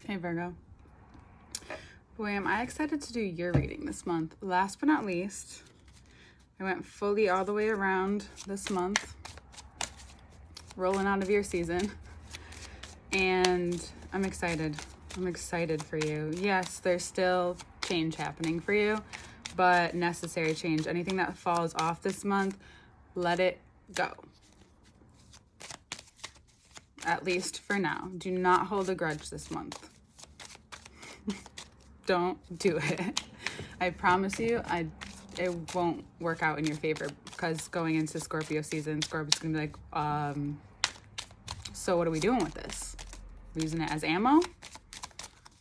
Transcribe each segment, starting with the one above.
Hey Virgo. Boy, am I excited to do your reading this month. Last but not least, I went fully all the way around this month, rolling out of your season, and I'm excited. I'm excited for you. Yes, there's still change happening for you, but necessary change. Anything that falls off this month, let it go. At least for now. Do not hold a grudge this month. Don't do it. I promise you, it won't work out in your favor, because going into Scorpio season, Scorpio's gonna be like, so what are we doing with this? We're using it as ammo?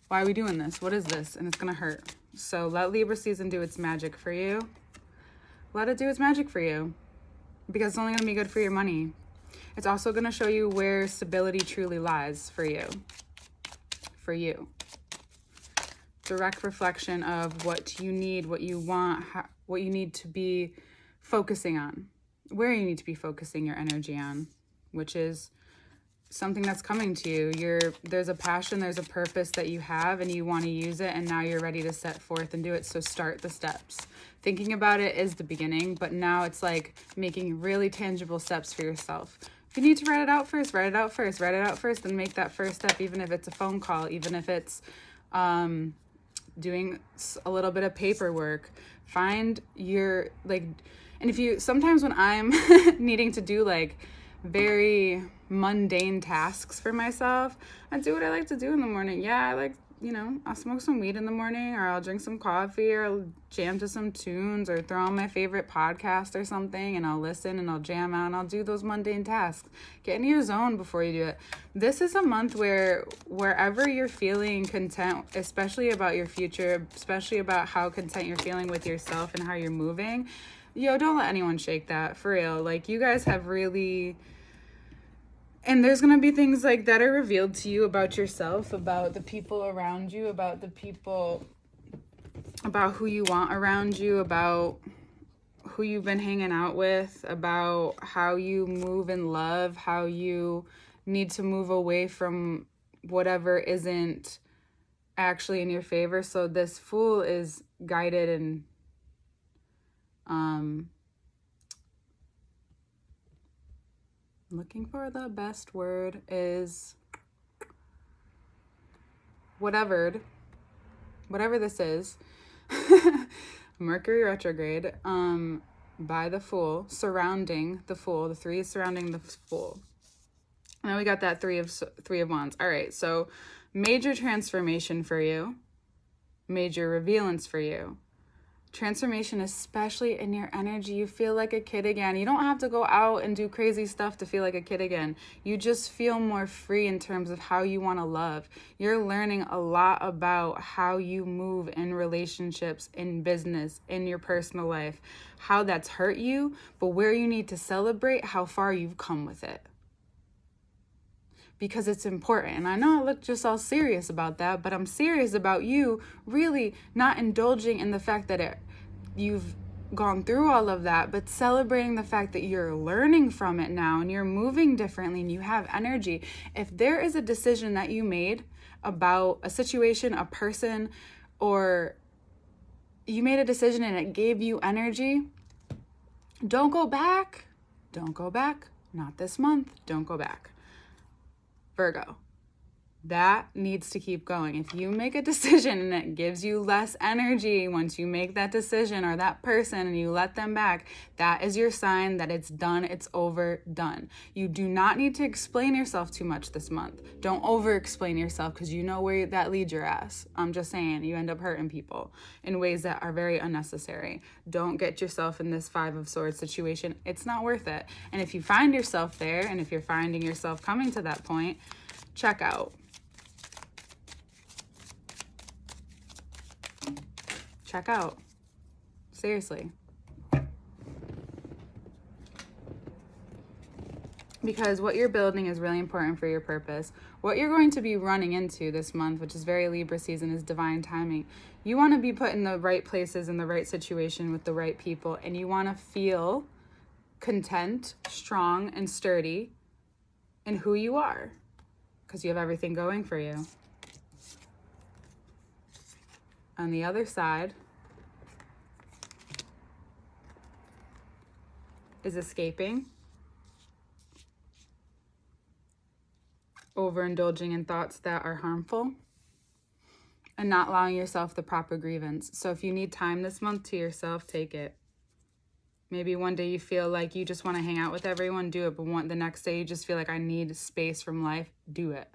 Why are we doing this? What is this? And it's gonna hurt. So let Libra season do its magic for you. Let it do its magic for you, because it's only gonna be good for your money. It's also gonna show you where stability truly lies for you. For you. Direct reflection of what you need, what you want, what you need to be focusing on, where you need to be focusing your energy on, which is something that's coming to you. There's a passion, there's a purpose that you have, and you want to use it, and now you're ready to set forth and do it. So start the steps. Thinking about it is the beginning, but now it's like making really tangible steps for yourself. If you need to write it out first, write it out first, then make that first step, even if it's a phone call, even if it's doing a little bit of paperwork. Find your, and if you, sometimes when I'm needing to do very mundane tasks for myself, I do what I like to do in the morning. Yeah, I'll smoke some weed in the morning, or I'll drink some coffee, or I'll jam to some tunes, or throw on my favorite podcast or something, and I'll listen and I'll jam out and I'll do those mundane tasks. Get in your zone before you do it. This is a month where wherever you're feeling content, especially about your future, especially about how content you're feeling with yourself and how you're moving, don't let anyone shake that, for real. You guys have really... And there's going to be things that are revealed to you about yourself, about the people around you, about who you want around you, about who you've been hanging out with, about how you move in love, how you need to move away from whatever isn't actually in your favor. So this Fool is guided and looking for the best word is whatever this is. Mercury retrograde by the Fool, surrounding the Fool. The 3 is surrounding the Fool. And then we got that three of Wands. All right, so major transformation for you, major revealance for you. Transformation, especially in your energy. You feel like a kid again. You don't have to go out and do crazy stuff to feel like a kid again. You just feel more free in terms of how you want to love. You're learning a lot about how you move in relationships, in business, in your personal life, how that's hurt you, but where you need to celebrate how far you've come with it. Because it's important. And I know I look just all serious about that, but I'm serious about you really not indulging in the fact that you've gone through all of that, but celebrating the fact that you're learning from it now and you're moving differently and you have energy. If there is a decision that you made about a situation, a person, or you made a decision and it gave you energy, don't go back. Don't go back. Not this month. Don't go back. Virgo, that needs to keep going. If you make a decision and it gives you less energy once you make that decision or that person and you let them back, that is your sign that it's done, it's over, done. You do not need to explain yourself too much this month. Don't over-explain yourself, because you know where that leads your ass. I'm just saying, you end up hurting people in ways that are very unnecessary. Don't get yourself in this 5 of Swords situation. It's not worth it. And if you find yourself there, and if you're finding yourself coming to that point, check out. Check out. Seriously. Because what you're building is really important for your purpose. What you're going to be running into this month, which is very Libra season, is divine timing. You want to be put in the right places, in the right situation with the right people, and you want to feel content, strong, and sturdy in who you are, because you have everything going for you. On the other side is escaping, overindulging in thoughts that are harmful, and not allowing yourself the proper grievance. So if you need time this month to yourself, take it. Maybe one day you feel like you just want to hang out with everyone, do it. But the next day you just feel like I need space from life, do it.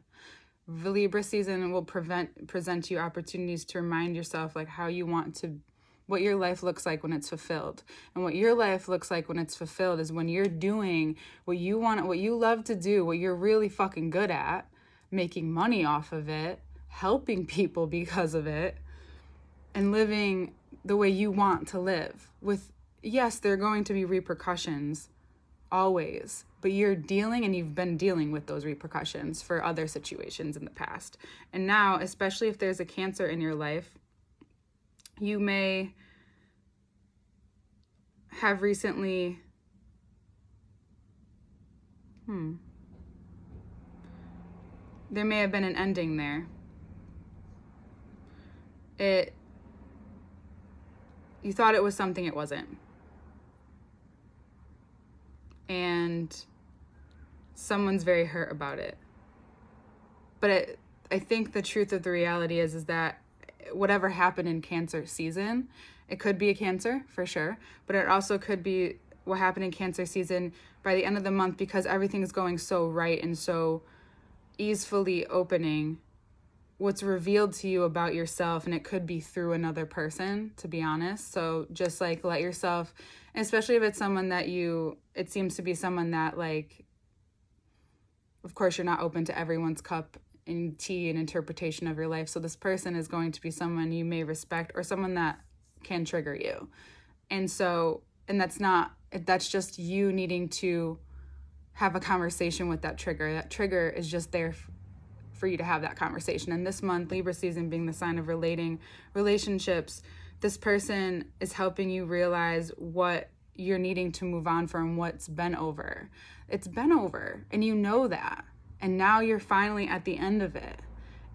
The Libra season will present you opportunities to remind yourself like how you want to, what your life looks like when it's fulfilled. And what your life looks like when it's fulfilled is when you're doing what you want, what you love to do, what you're really fucking good at, making money off of it, helping people because of it, and living the way you want to live. With, yes, there are going to be repercussions, always, but you're dealing and you've been dealing with those repercussions for other situations in the past. And now, especially if there's a Cancer in your life, you may have recently, there may have been an ending there. You thought it was something it wasn't. And someone's very hurt about it. But I think the truth of the reality is that whatever happened in Cancer season, it could be a Cancer for sure, but it also could be what happened in Cancer season by the end of the month, because everything's going so right and so easily opening what's revealed to you about yourself, and it could be through another person, to be honest. So just like let yourself, especially if it's someone that it seems to be someone that like, of course you're not open to everyone's cup and tea and interpretation of your life. So this person is going to be someone you may respect or someone that can trigger you. And that's just you needing to have a conversation with that trigger. That trigger is just there for you to have that conversation. And this month, Libra season being the sign of relationships, this person is helping you realize what you're needing to move on from, what's been over. It's been over, and you know that. And now you're finally at the end of it.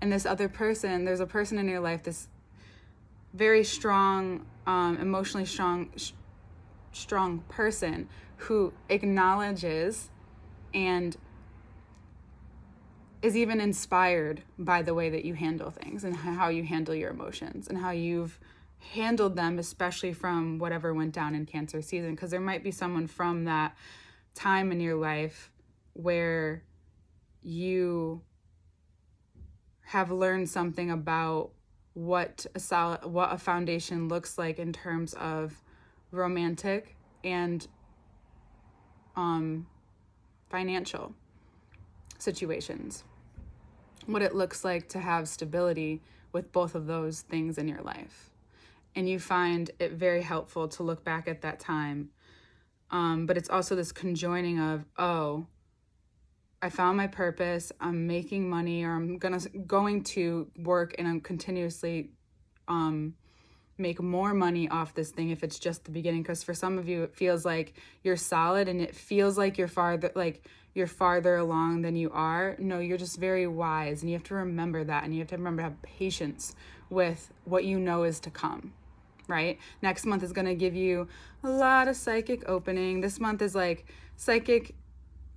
And this other person, there's a person in your life, this very strong, emotionally strong person who acknowledges and is even inspired by the way that you handle things and how you handle your emotions and how you've handled them, especially from whatever went down in Cancer season. Because there might be someone from that time in your life where you have learned something about what a foundation looks like in terms of romantic and financial situations, what it looks like to have stability with both of those things in your life. And you find it very helpful to look back at that time. But it's also this conjoining of, I found my purpose, I'm making money, or I'm going to work and I'm continuously make more money off this thing if it's just the beginning. Because for some of you, it feels like you're solid and it feels like you're farther along than you are. No, you're just very wise, and you have to remember that, and you have to remember to have patience with what you know is to come, right? Next month is going to give you a lot of psychic opening. This month is like psychic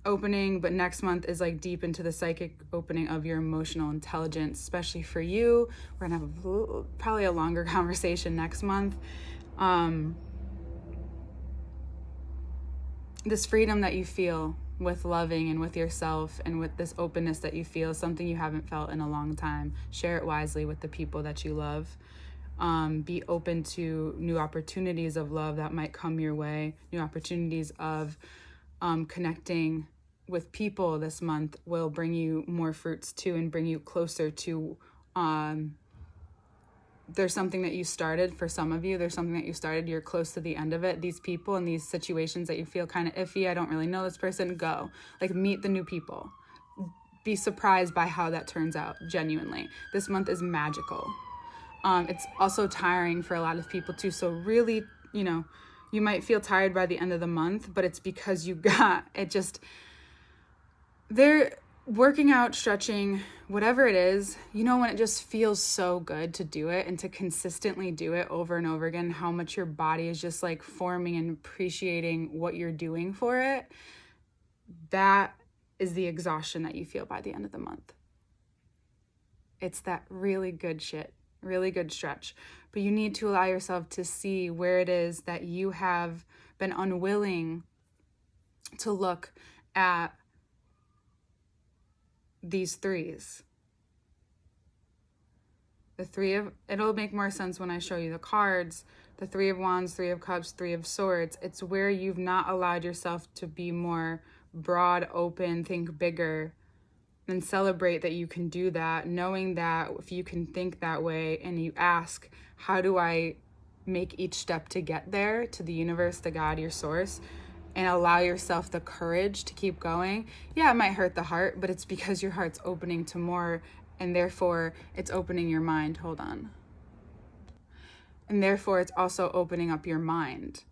opening, but next month is like deep into the psychic opening of your emotional intelligence, especially for you. We're gonna have probably a longer conversation next month. This freedom that you feel with loving and with yourself and with this openness that you feel, something you haven't felt in a long time. Share it wisely with the people that you love. Be open to new opportunities of love that might come your way. New opportunities of connecting with people this month will bring you more fruits too, and bring you closer to, there's something that you started. For some of you, there's something that you started, you're close to the end of it. These people and these situations that you feel kind of iffy, I don't really know this person, go. Like, meet the new people. Be surprised by how that turns out, genuinely. This month is magical. It's also tiring for a lot of people too, so really, you might feel tired by the end of the month, but it's because you got it. Just working out, stretching, whatever it is, you know, when it just feels so good to do it and to consistently do it over and over again, how much your body is just like forming and appreciating what you're doing for it, that is the exhaustion that you feel by the end of the month. It's that really good shit, really good stretch. But you need to allow yourself to see where it is that you have been unwilling to look at these threes. It'll make more sense when I show you the cards, the 3 of Wands, 3 of Cups, 3 of Swords. It's where you've not allowed yourself to be more broad, open, think bigger, and celebrate that you can do that, knowing that if you can think that way and you ask, how do I make each step to get there, to the universe, to God, your source, and allow yourself the courage to keep going. Yeah, it might hurt the heart, but it's because your heart's opening to more, and therefore it's opening your mind. Hold on. And therefore it's also opening up your mind,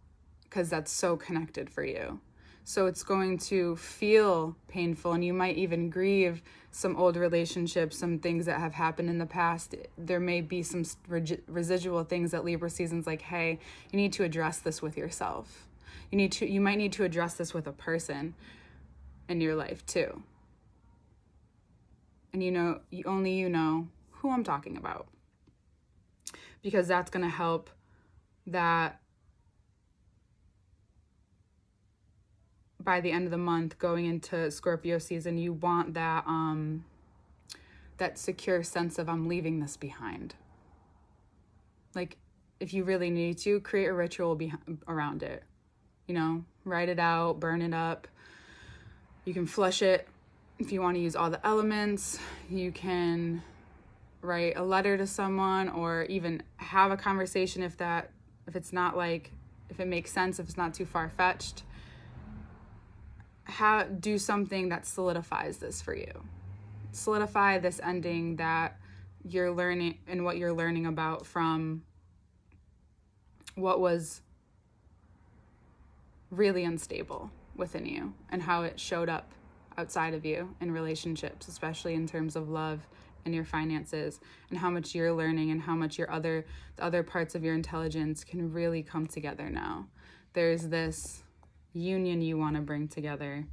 because that's so connected for you. So it's going to feel painful, and you might even grieve some old relationships, some things that have happened in the past. There may be some residual things that Libra season's like, hey, you need to address this with yourself. You might need to address this with a person in your life too. And only you know who I'm talking about. Because that's going to help that by the end of the month, going into Scorpio season, you want that that secure sense of, I'm leaving this behind. Like, if you really need to, create a ritual around it. Write it out, burn it up. You can flush it if you want to use all the elements. You can write a letter to someone, or even have a conversation if it makes sense, if it's not too far-fetched. Do something that solidifies this for you. Solidify this ending that you're learning, and what you're learning about from what was really unstable within you, and how it showed up outside of you in relationships, especially in terms of love and your finances, and how much you're learning, and how much the other parts of your intelligence can really come together now. There's this union you want to bring together,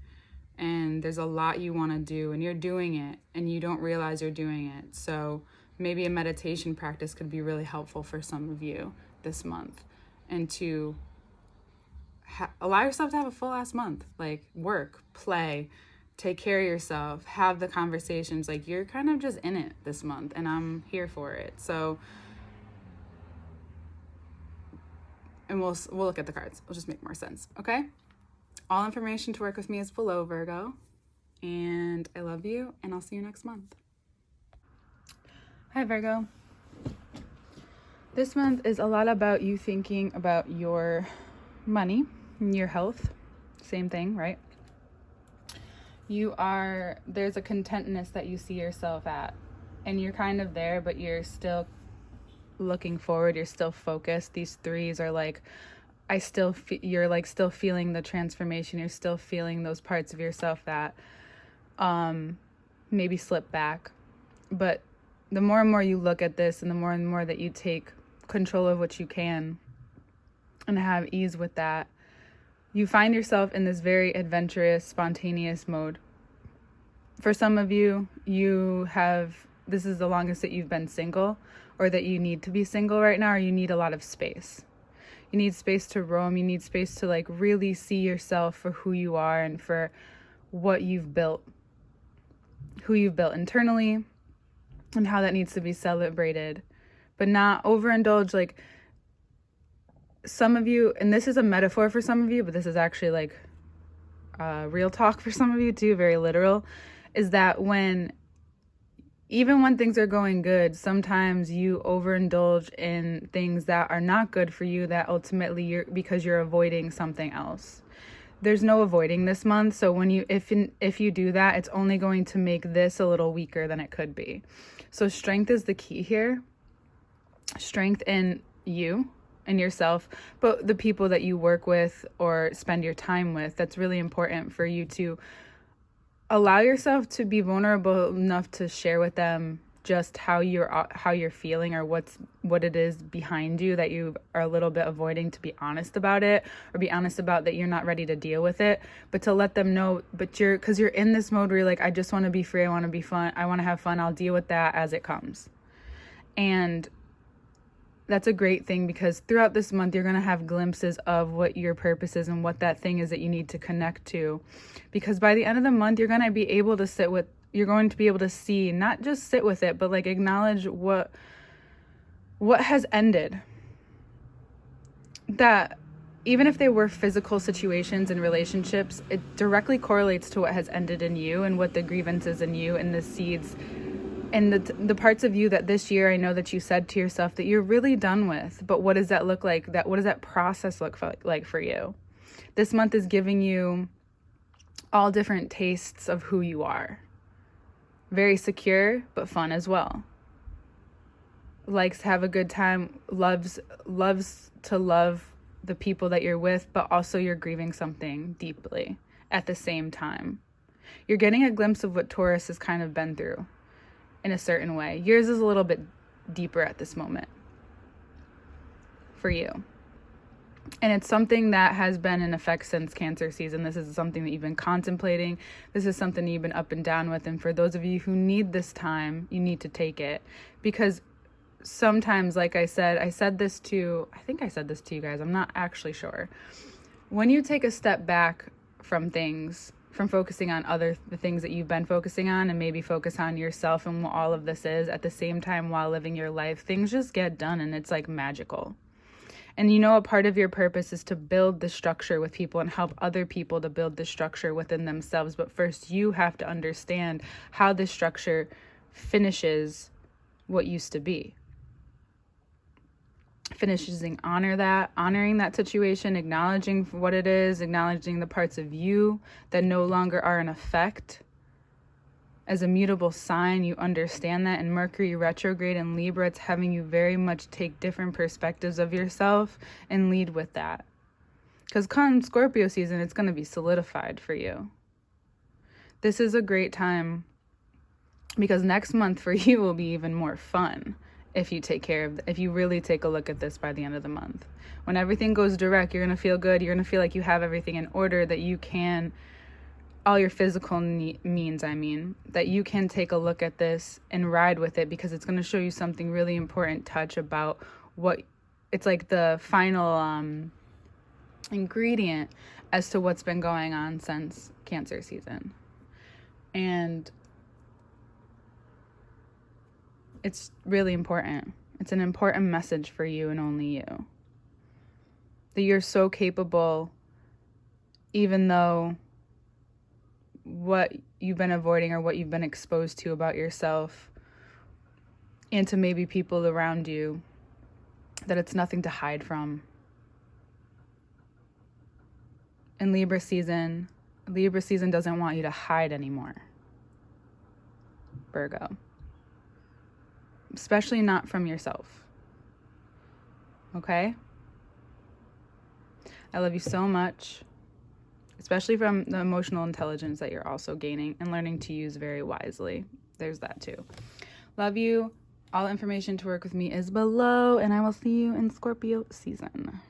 and there's a lot you want to do, and you're doing it and you don't realize you're doing it. So maybe a meditation practice could be really helpful for some of you this month, and to allow yourself to have a full ass month. Like, work, play, take care of yourself, have the conversations. Like, you're kind of just in it this month, and I'm here for it. So, and we'll look at the cards. It'll just make more sense. Okay. All information to work with me is below, Virgo. And I love you, and I'll see you next month. Hi, Virgo. This month is a lot about you thinking about your money and your health. Same thing, right? There's a contentness that you see yourself at, and you're kind of there, but you're still looking forward. You're still focused. These threes are like, you're like still feeling the transformation. You're still feeling those parts of yourself that maybe slip back. But the more and more you look at this, and the more that you take control of what you can and have ease with that, you find yourself in this very adventurous, spontaneous mode. For some of you, this is the longest that you've been single, or that you need to be single right now, or you need a lot of space. You need space to roam. You need space to like really see yourself for who you are, and for what you've built, who you've built internally, and how that needs to be celebrated, but not overindulge. Like, some of you, and this is a metaphor for some of you, but this is actually like real talk for some of you too, very literal, is that even when things are going good, sometimes you overindulge in things that are not good for you, that ultimately because you're avoiding something else. There's no avoiding this month. So if you do that, it's only going to make this a little weaker than it could be. So strength is the key here. Strength in you and yourself, but the people that you work with or spend your time with, that's really important for you to allow yourself to be vulnerable enough to share with them just how you're feeling, or what it is behind you that you are a little bit avoiding, to be honest about it, or be honest about that you're not ready to deal with it, but to let them know. But because you're in this mode where you're like, I just want to be free, I want to be fun, I want to have fun, I'll deal with that as it comes. And that's a great thing, because throughout this month you're going to have glimpses of what your purpose is and what that thing is that you need to connect to. Because by the end of the month you're going to be able to you're going to be able to see, not just sit with it, but like acknowledge what has ended. That even if they were physical situations and relationships, it directly correlates to what has ended in you, and what the grievances in you, and the seeds and the parts of you that this year I know that you said to yourself that you're really done with. But what does that look like? What does that process look like for you? This month is giving you all different tastes of who you are. Very secure, but fun as well. Likes to have a good time, loves to love the people that you're with, but also you're grieving something deeply at the same time. You're getting a glimpse of what Taurus has kind of been through in a certain way. Yours is a little bit deeper at this moment for you. And it's something that has been in effect since Cancer season. This is something that you've been contemplating. This is something you've been up and down with. And for those of you who need this time, you need to take it. Because sometimes, like I think I said this to you guys, I'm not actually sure. When you take a step back from things, from focusing on the things that you've been focusing on, and maybe focus on yourself and what all of this is at the same time while living your life, things just get done, and it's like magical. And you know, a part of your purpose is to build the structure with people and help other people to build the structure within themselves. But first you have to understand how the structure finishes what used to be. Honoring that situation, acknowledging what it is, acknowledging the parts of you that no longer are in effect. As a mutable sign, you understand that. In Mercury retrograde and Libra, it's having you very much take different perspectives of yourself and lead with that. Because come Scorpio season, it's going to be solidified for you. This is a great time, because next month for you will be even more fun. If you really take a look at this by the end of the month. When everything goes direct, you're going to feel good. You're going to feel like you have everything in order, that you can, all your physical means, that you can take a look at this and ride with it, because it's going to show you something really important touch about what, it's like the final ingredient as to what's been going on since Cancer season. And it's really important. It's an important message for you and only you. That you're so capable, even though what you've been avoiding or what you've been exposed to about yourself and to maybe people around you, that it's nothing to hide from. In Libra season doesn't want you to hide anymore. Virgo. Especially not from yourself. Okay? I love you so much. Especially from the emotional intelligence that you're also gaining and learning to use very wisely. There's that too. Love you. All information to work with me is below, and I will see you in Scorpio season.